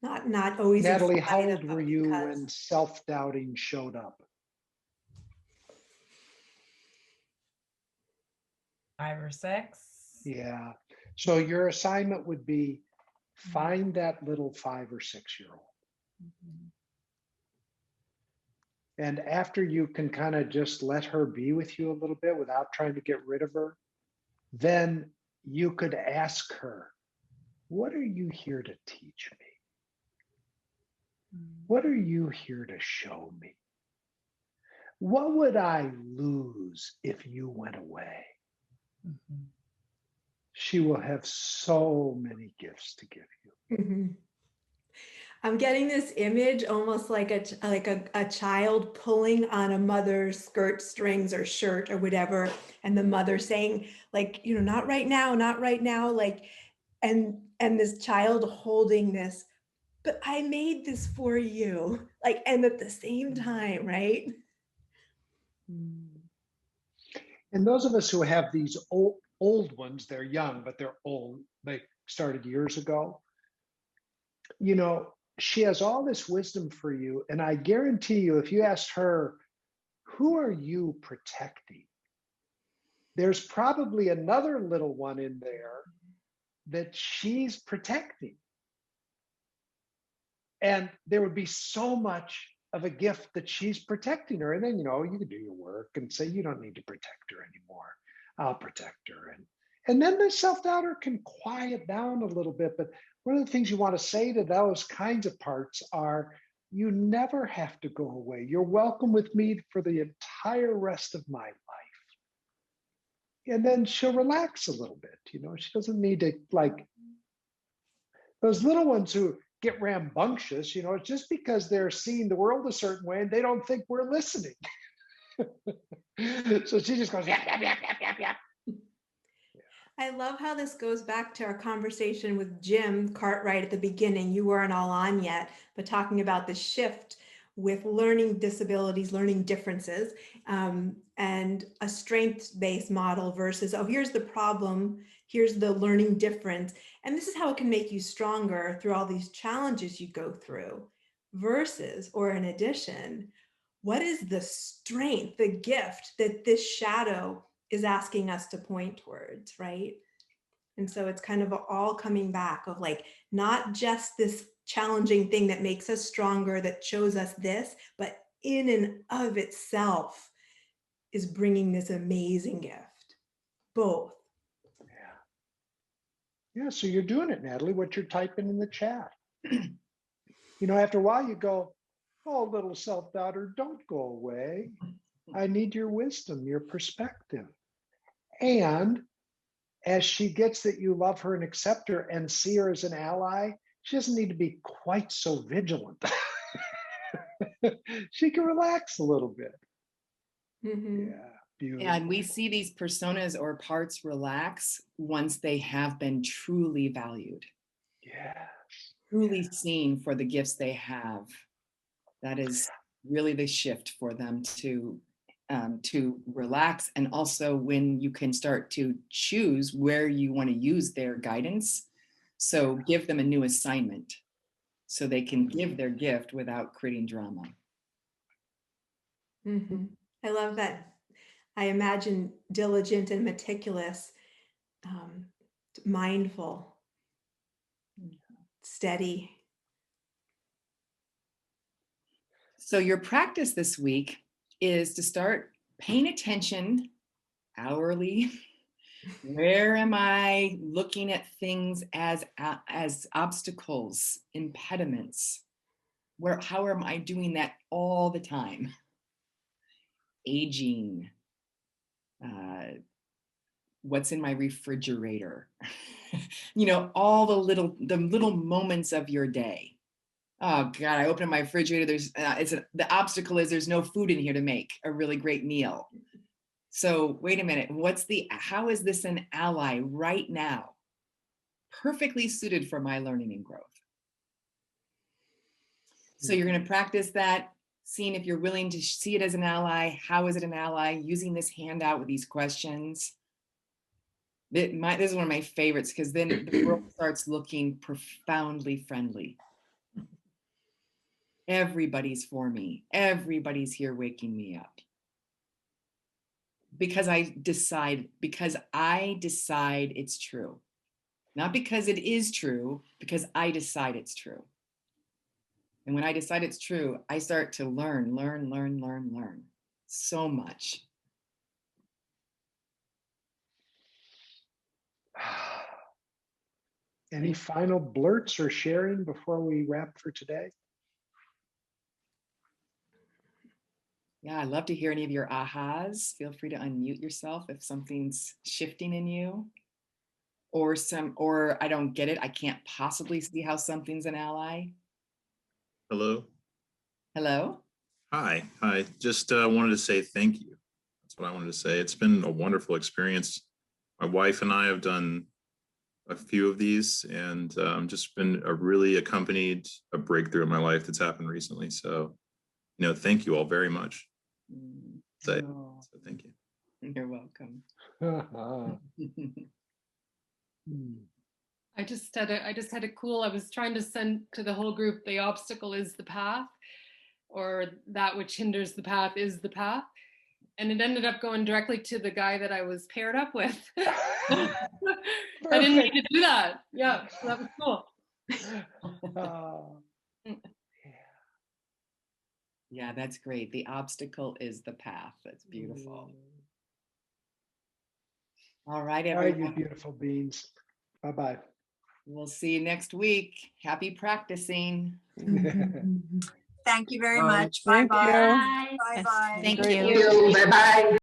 Not always. Natalie, how old were you when self-doubting showed up? 5 or 6. Yeah. So your assignment would be Find that little 5 or 6-year-old. And after you can kind of just let her be with you a little bit without trying to get rid of her, then you could ask her, what are you here to teach me? What are you here to show me? What would I lose if you went away? She will have so many gifts to give you. I'm getting this image almost like a child pulling on a mother's skirt strings or shirt or whatever, and the mother saying, like, you know, not right now, not right now, like, and this child holding this, but I made this for you, like, and at the same time, right? And those of us who have these old ones, they're young, but they're old, they started years ago, you know, she has all this wisdom for you. And I guarantee you, if you asked her, who are you protecting? There's probably another little one in there that she's protecting. And there would be so much of a gift that she's protecting her. And then, you know, you can do your work and say, you don't need to protect her anymore. I'll protect her. And then the self-doubter can quiet down a little bit. But one of the things you want to say to those kinds of parts are, you never have to go away. You're welcome with me for the entire rest of my life. And then she'll relax a little bit. You know, she doesn't need to, like, those little ones who get rambunctious, you know, it's just because they're seeing the world a certain way and they don't think we're listening. So she just goes, yap, yap, yap, yap, yap, yap. I love how this goes back to our conversation with Jim Cartwright at the beginning. You weren't all on yet, but talking about the shift with learning disabilities, learning differences, and a strengths-based model versus, oh, here's the problem, here's the learning difference, and this is how it can make you stronger through all these challenges you go through, versus, or in addition, what is the strength, the gift that this shadow is asking us to point towards, right? And so it's kind of all coming back of, like, not just this challenging thing that makes us stronger, that shows us this, but in and of itself is bringing this amazing gift, both. Yeah, so you're doing it, Natalie, what you're typing in the chat. You know, after a while you go, oh, little self-doubter, don't go away. I need your wisdom, your perspective. And as she gets that you love her and accept her and see her as an ally, she doesn't need to be quite so vigilant. She can relax a little bit. Mm-hmm. Yeah, beautiful. And we see these personas or parts relax once they have been truly valued. Yes. Truly seen for the gifts they have. That is really the shift for them to relax. And also when you can start to choose where you want to use their guidance. So give them a new assignment so they can give their gift without creating drama. Mm-hmm. I love that. I imagine diligent and meticulous, mindful, steady. So your practice this week is to start paying attention hourly. Where am I looking at things as obstacles, impediments? How am I doing that all the time? Aging, what's in my refrigerator? You know, all the little moments of your day. Oh God, I open up my refrigerator. The obstacle is there's no food in here to make a really great meal. So wait a minute, how is this an ally right now? Perfectly suited for my learning and growth. So you're going to practice that, seeing if you're willing to see it as an ally. How is it an ally? Using this handout with these questions. This is one of my favorites because then the world starts looking profoundly friendly. Everybody's for me. Everybody's here waking me up. Because I decide it's true. Not because it is true, because I decide it's true. And when I decide it's true, I start to learn so much. Any final blurts or sharing before we wrap for today? Yeah, I'd love to hear any of your ahas. Feel free to unmute yourself if something's shifting in you. Or I don't get it. I can't possibly see how something's an ally. Hello. Hello. Hi. Just wanted to say thank you. That's what I wanted to say. It's been a wonderful experience. My wife and I have done a few of these, and just been really accompanied a breakthrough in my life that's happened recently. So, thank you all very much. So thank you. You're welcome. I just had a cool, I was trying to send to the whole group, the obstacle is the path, or that which hinders the path is the path. And it ended up going directly to the guy that I was paired up with. I didn't need to do that. Yeah, so that was cool. Yeah, that's great. The obstacle is the path. That's beautiful. All right, everyone. All right, you beautiful beings. Bye-bye. We'll see you next week. Happy practicing. Thank you very Bye. much. Thank Bye-bye. you. Bye-bye. Thank Great you. work. Bye-bye.